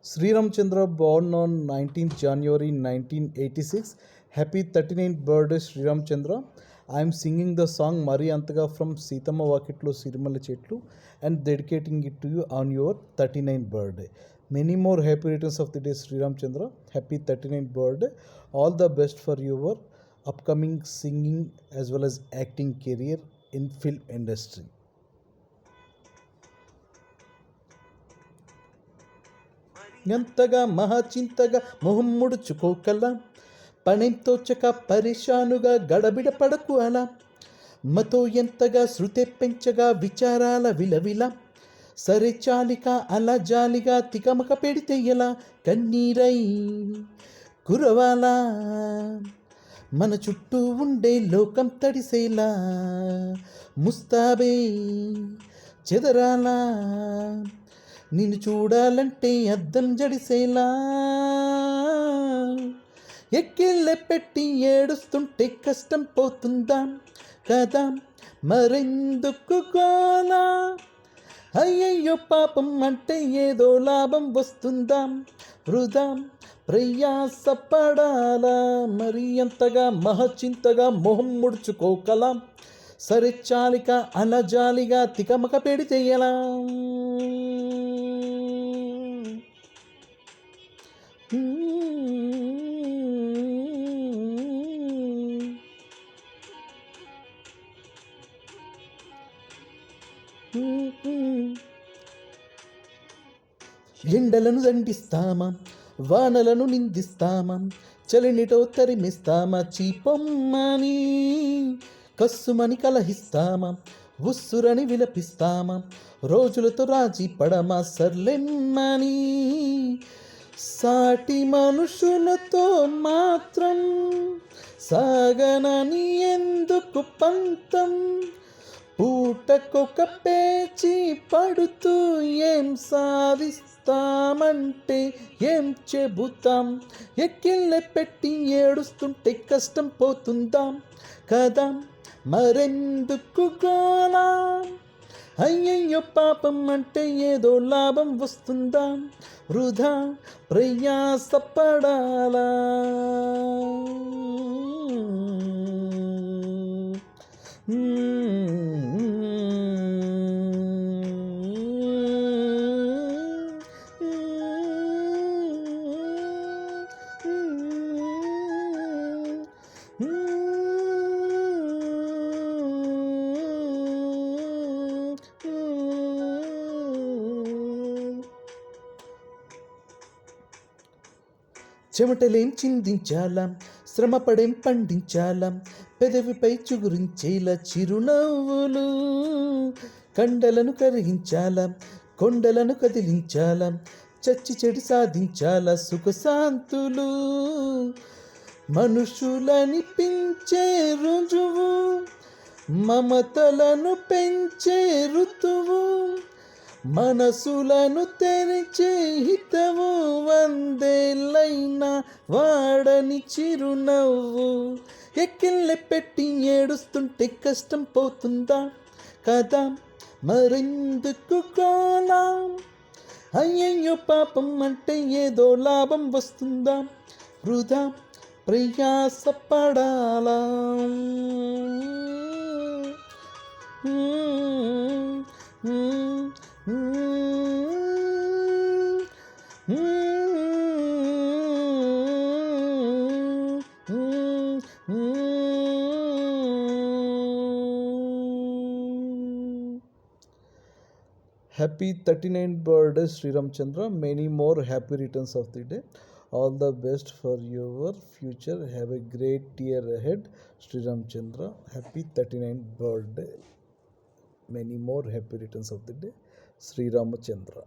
Sri Ramchandra born on 19th January 1986. Happy 39th birthday Sri Ramchandra. I am singing the song Mari Antaga from Sitama Vakitlo Sirmala Chetlu and dedicating it to you on your 39th birthday. Many more happy returns of the day Sri Ramchandra. Happy 39th birthday. All the best for your upcoming singing as well as acting career in film industry. ఎంతగా మహాచింతగా మొహం ముడుచుకోకలా పణెంతోచక పరిశానుగా గడబిడ పడకు అలా మతో ఎంతగా శృతి పెంచగా విచారాల విలవిల సరే చాలిక అలా జాలిగా తికమక పెడితే ఎలా కన్నీరై కురవాలా మన చుట్టూ ఉండే లోకం తడిసేలా ముస్తాబే చెదరాలా నిన్ను చూడాలంటే అద్దం జడిసేలా ఎక్కిళ్ళె పెట్టి ఏడుస్తుంటే కష్టం పోతుందా కదా మరెందుకు గోలా అయ్యయ్యో పాపం అంటే ఏదో లాభం వస్తుందా వృధా ప్రయాసపడాలా మరి అంతగా మహచింతగా మొహం ముడుచుకోకలా సరే చాలిక అలా జాలిగా తికమక పెడితే ఎలా ఎండలను దండిస్తామా వానలను నిందిస్తామా చలినిటో తరిమిస్తామా చీపొమ్మని కస్సుమని కలహిస్తామా ఉస్సురని విలపిస్తామా రోజులతో రాజీ పడమా సర్లెమ్మని సాటి మనుషులతో మాత్రం సాగనని ఎందుకు పంతం పూటకొక పేచి పడుతూ ఏం సాధిస్తామంటే ఏం చెబుతాం ఎక్కిళ్ళె పెట్టి ఏడుస్తుంటే కష్టం పోతుందా కదా మరెందుకు గోలా అయ్యయ్యో పాపం అంటే ఏదో లాభం వస్తుందా వృధా ప్రయాసపడాలా చెమటలేం చిందించాలా శ్రమపడేం పండించాలా పెదవిపై చుగురించేలా చిరునవ్వులు కండలను కరిగించాలా కొండలను కదిలించాలా చచ్చి చెడి సాధించాలా సుఖశాంతులు మనుషులని పెంచే రుజువు మమతలను పెంచే ఋతువు మనసులను తెరిచే హితవు వందేళ్ళైనా వాడని చిరునవ్వు ఎక్కిళ్ళె పెట్టి ఏడుస్తుంటే కష్టం పోతుందా కదా మరెందుకు కోలా అయ్యయ్యో పాపం అంటే ఏదో లాభం వస్తుందా వృధా ప్రయాసపడాలా Happy 39th birthday Sri Ramchandra. Many more happy returns of the day. All the best for your future. Have a great year ahead Sri Ramchandra. Happy 39th birthday. Many more happy returns of the day Sri Ramchandra.